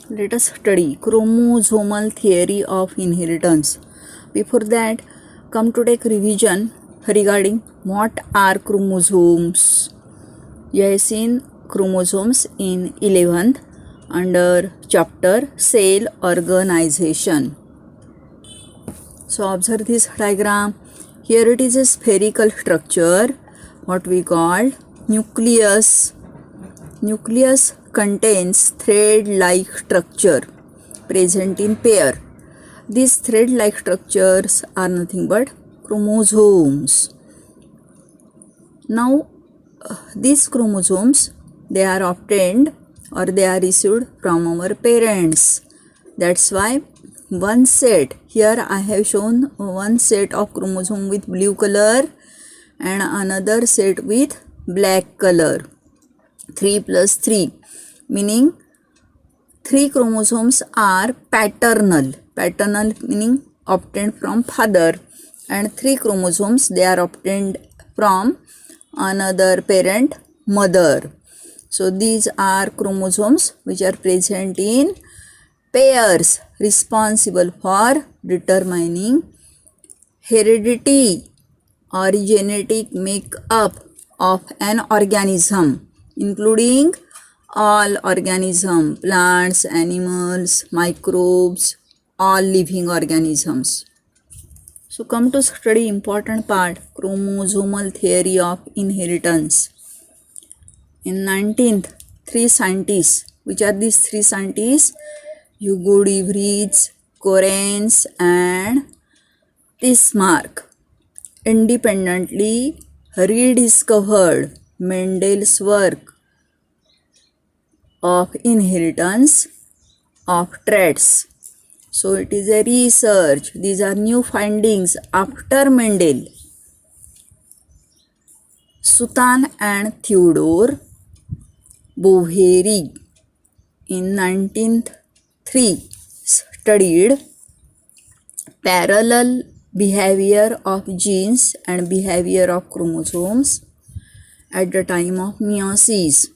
Let us study chromosomal theory of inheritance. Before that, come to take revision regarding what are chromosomes. You have seen chromosomes in 11th under chapter cell organization. So observe this diagram. Here it is a spherical structure, what we call nucleus. Nucleus contains thread-like structure present in pair. These thread-like structures are nothing but chromosomes. Now, these chromosomes, they are obtained or they are received from our parents. That's why one set, here I have shown one set of chromosome with blue color and another set with black color. 3 plus 3, meaning 3 chromosomes are paternal. Paternal meaning obtained from father, and 3 chromosomes they are obtained from another parent, mother. So these are chromosomes which are present in pairs, responsible for determining heredity or genetic makeup of an organism, including all organisms, plants, animals, microbes, all living organisms. So come to study important part, chromosomal theory of inheritance. In 19th, 3 scientists, which are these 3 scientists? Hugo de Vries, Correns and Bismarck, independently rediscovered Mendel's work of inheritance of traits. So it is a research. These are new findings after Mendel. Sutan and Theodore Boveri in 1903 studied parallel behavior of genes and behavior of chromosomes at the time of meiosis.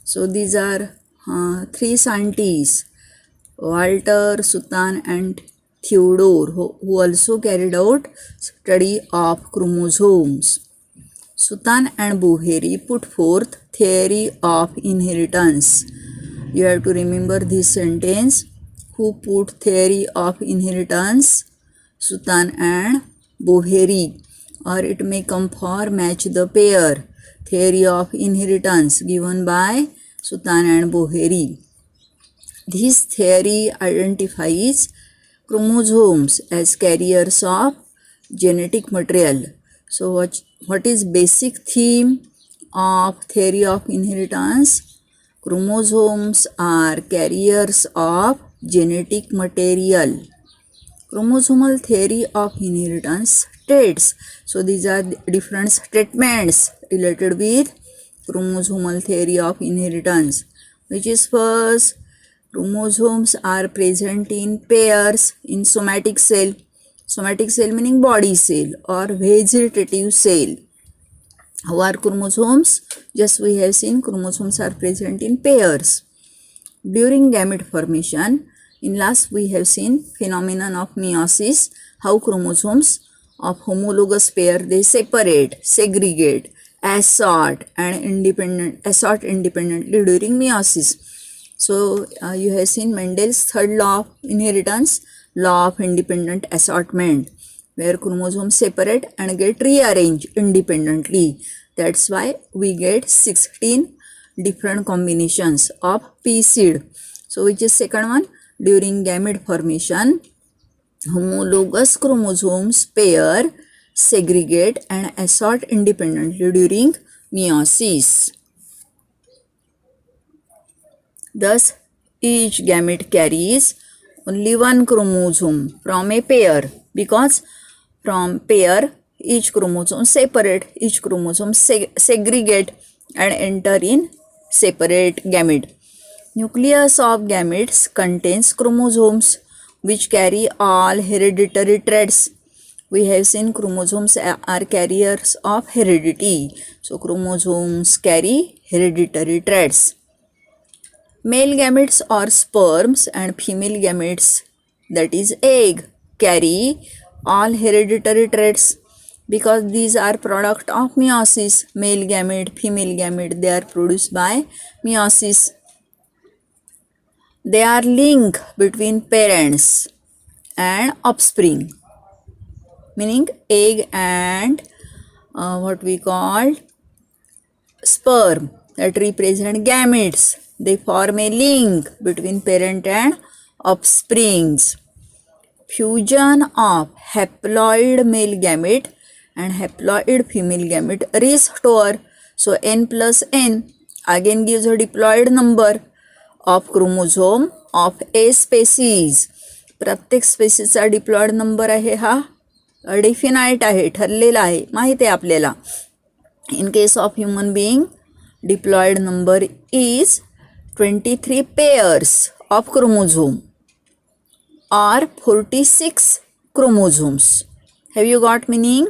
So these are 3 scientists, Walter, Sutan and Theodore, who also carried out study of chromosomes. Sutan and Boveri put forth theory of inheritance. You have to remember this sentence. Who put theory of inheritance? Sutan and Boveri, or it may come for match the pair. Theory of inheritance given by Sutan and Boveri. This theory identifies chromosomes as carriers of genetic material. So what is basic theme of theory of inheritance? Chromosomes are carriers of genetic material. Chromosomal theory of inheritance states. So these are different statements related with chromosomal theory of inheritance. Which is first? Chromosomes are present in pairs in somatic cell. Somatic cell meaning body cell or vegetative cell. How are chromosomes? Just we have seen chromosomes are present in pairs. During gamete formation, in last we have seen phenomenon of meiosis, how chromosomes of homologous pair they separate, segregate, assort independently during meiosis. So you have seen Mendel's third law of inheritance, law of independent assortment, where chromosomes separate and get rearranged independently. That's why we get 16 different combinations of pea seed. So which is second one? During gamete formation, homologous chromosomes pair segregate and assort independently during meiosis. Thus, each gamete carries only one chromosome from a pair, because from pair each chromosome separate, each chromosome segregate and enter in separate gamete. Nucleus of gametes contains chromosomes which carry all hereditary traits. We have seen chromosomes are carriers of heredity. So chromosomes carry hereditary traits. Male gametes or sperms and female gametes, that is egg, carry all hereditary traits because these are product of meiosis. Male gamete, female gamete, they are produced by meiosis. They are link between parents and offspring, meaning egg and what we call sperm that represent gametes. They form a link between parent and offsprings. Fusion of haploid male gamete and haploid female gamete restore. So n plus n again gives a diploid number of chromosome of a species. प्रत्येक स्पेसीसचा diploid number आहे हा definite आहे, ठरलेला आहे, माहीत आहे आपल्याला. In case of human being, diploid number is 23 pairs of chromosome or 46 chromosomes. Have you got meaning?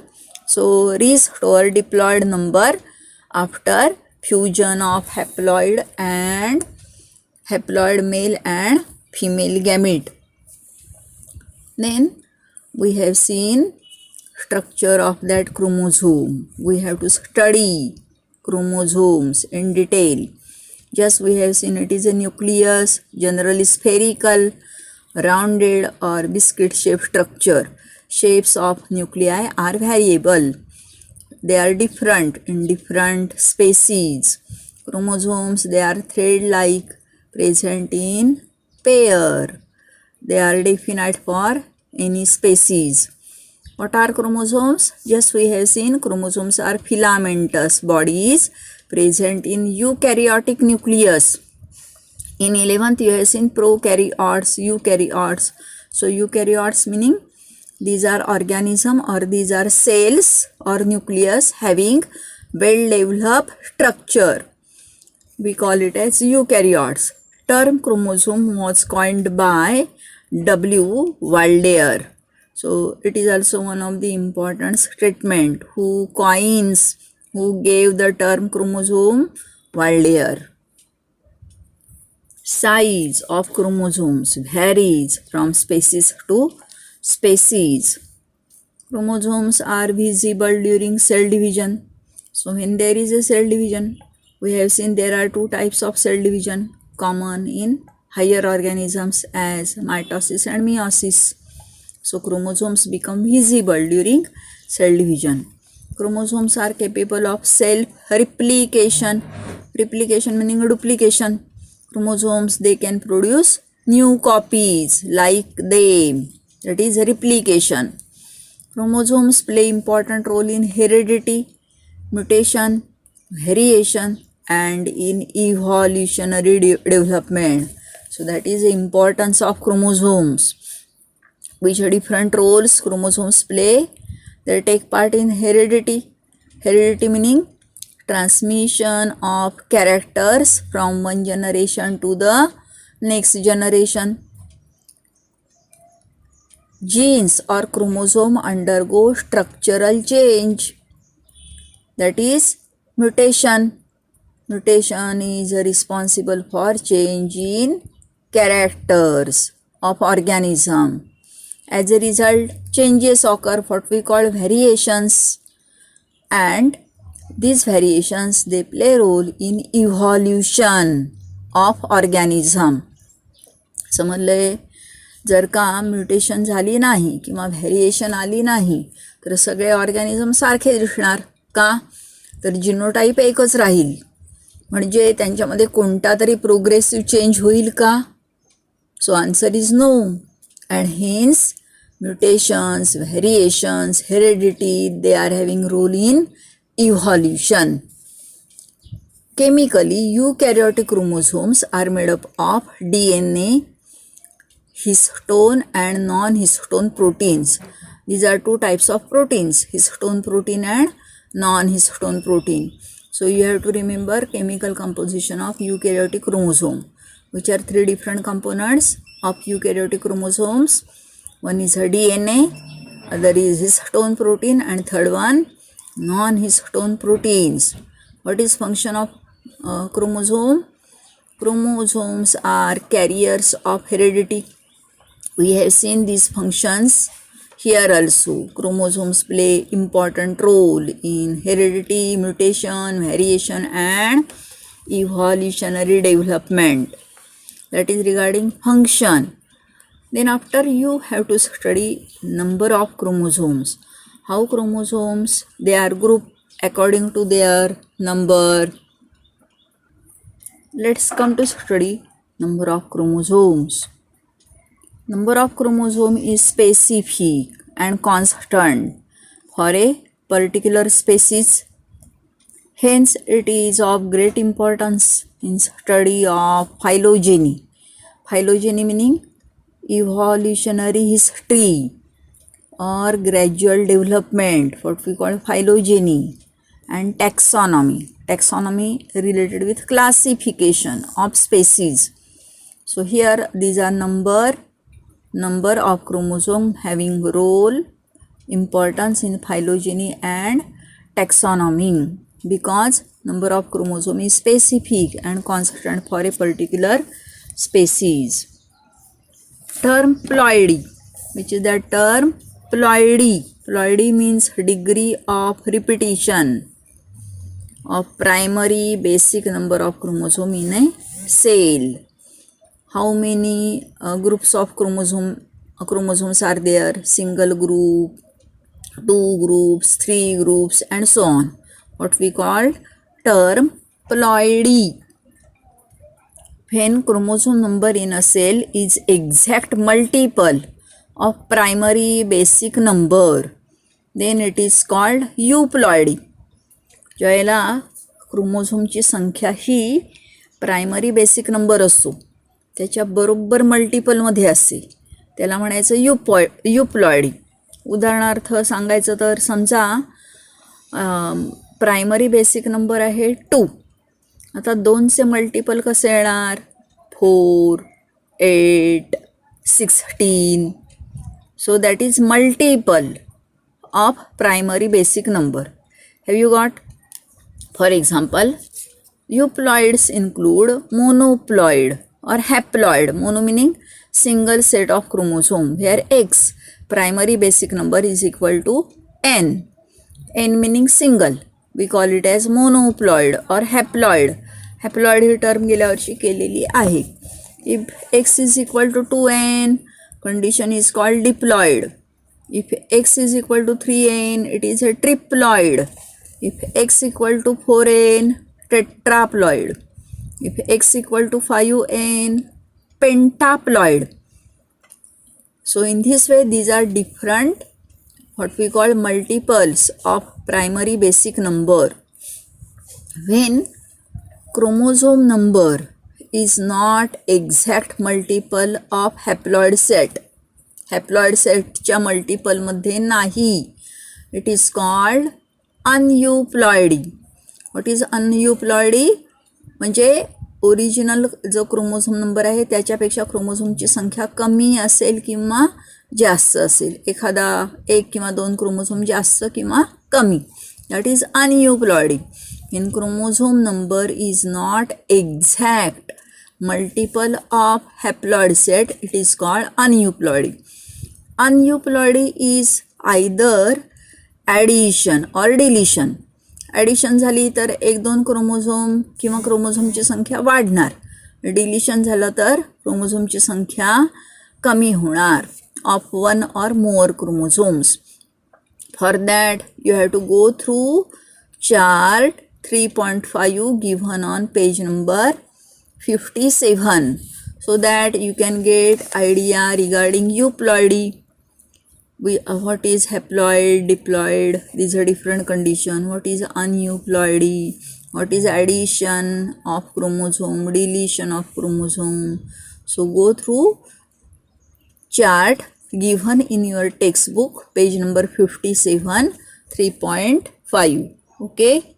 So restore diploid number after fusion of haploid male and female gamete. Then we have seen structure of that chromosome. We have to study chromosomes in detail. Just we have seen it is a nucleus, generally spherical, rounded or biscuit shaped structure. Shapes of nuclei are variable. They are different in different species. Chromosomes, they are thread-like, present in pair. They are definite for any species. What are chromosomes? Yes, we have seen chromosomes are filamentous bodies present in eukaryotic nucleus. In 11th, you have seen prokaryotes, eukaryotes. So eukaryotes meaning these are organism or these are cells or nucleus having well-developed structure. We call it as eukaryotes. Term chromosome was coined by W. Waldeyer. So it is also one of the important statement who gave the term chromosome, Waldeyer. Size of chromosomes varies from species to species. Chromosomes are visible during cell division. So when there is a cell division, we have seen there are two types of cell division common in higher organisms as mitosis and meiosis. So chromosomes become visible during cell division. Chromosomes are capable of self-replication. Replication meaning duplication. Chromosomes, they can produce new copies like them. That is replication. Chromosomes play important role in heredity, mutation, variation and in evolutionary development. So that is the importance of chromosomes. Which different roles chromosomes play? They take part in heredity. Heredity meaning transmission of characters from one generation to the next generation. Genes or chromosome undergo structural change. That is mutation. Mutation is responsible for change in characters of organism. As a result, changes occur, what we call variations, and these variations, they play role in evolution of organism. समजले, जर का mutation झाली नाही किंवा variation आली नाही तर सगळे ऑर्गॅनिझम सारखे दिसणार का? तर जिनोटाइप एकच राहील, म्हणजे त्यांच्यामध्ये कोणता तरी प्रोग्रेसिव्ह चेंज होईल का? So answer is no. And hence mutations, variations, heredity, they are having role in evolution. Chemically, eukaryotic chromosomes are made up of DNA, histone and non-histone proteins. These are two types of proteins, histone protein and non-histone protein. So you have to remember chemical composition of eukaryotic chromosome, which are three different components of eukaryotic chromosomes. One is a DNA, other is histone protein and third one non-histone proteins. What is function of chromosome? chromosomes are carriers of heredity. We have seen these functions here also. Chromosomes play important role in heredity, mutation, variation and evolutionary development. That is regarding function. Then after you have to study number of chromosomes. How chromosomes, they are grouped according to their number. Let's come to study number of chromosomes. Number of chromosome is specific and constant for a particular species. Hence, it is of great importance in study of phylogeny. Phylogeny meaning evolutionary history or gradual development, what we call phylogeny, and taxonomy. Taxonomy related with classification of species. So here these are number of chromosome having role, importance in phylogeny and taxonomy, because number of chromosome is specific and constant for a particular species. Term ploidy, which is the term ploidy. Ploidy means degree of repetition of primary basic number of chromosome in a cell. How many groups of chromosomes are there? Single group, 2 groups, 3 groups and so on. What we call term ploidy. When chromosome number in a cell is exact multiple of primary basic number, then it is called euploidy. ज्याला क्रोमोझोमची संख्या ही primary basic number असतो त्याच्या बरोबर मल्टिपलमध्ये असते त्याला म्हणायचं युप्लॉइडी. उदाहरणार्थ सांगायचं तर समजा प्रायमरी बेसिक नंबर आहे 2. आता 2चे मल्टिपल कसे येणार? 4, 8, 16. So that is multiple of primary basic number. Have you got? For example, euploids include monoploid or haploid. Mono meaning single set of chromosome where X primary basic number is equal to N. N meaning single. We call it as monoploid or haploid. Haploid he term गेल्या वर्षी केलेली आहे. If X is equal to 2N, condition is called diploid. If X is equal to 3N, it is a triploid. If X equal to 4N, tetraploid. If X equal to 5N, pentaploid. So in this way, these are different, what we call multiples of primary basic number. When chromosome number is not exact multiple of haploid set, haploid set च्या multiple मध्ये नाही, it is called aneuploidy. What is aneuploidy? म्हणजे original जो chromosome number आहे त्याच्यापेक्षा क्रोमोझोमची संख्या कमी असेल किंवा जास्त असेल. एखादा 1 किंवा 2 क्रोमोझोम जास्त किंवा कमी, that is aneuploidy. In chromosome number is not exact multiple of haploid set, it is called aneuploidy. Aneuploidy is either addition और डिलिशन. ॲडिशन झाली तर 1-2 क्रोमोझोम किंवा क्रोमोझोमची संख्या वाढणार. डिलिशन झालं तर क्रोमोझोमची संख्या कमी होणार of 1 or more chromosomes. For that you have to go through chart 3.5 given on page number 57 so that you can get idea regarding euploidy. What is haploid, diploid, these are different condition. What is aneuploidy, what is addition of chromosome, deletion of chromosome. So go through chart given in your textbook, page number 57, 3.5. Okay.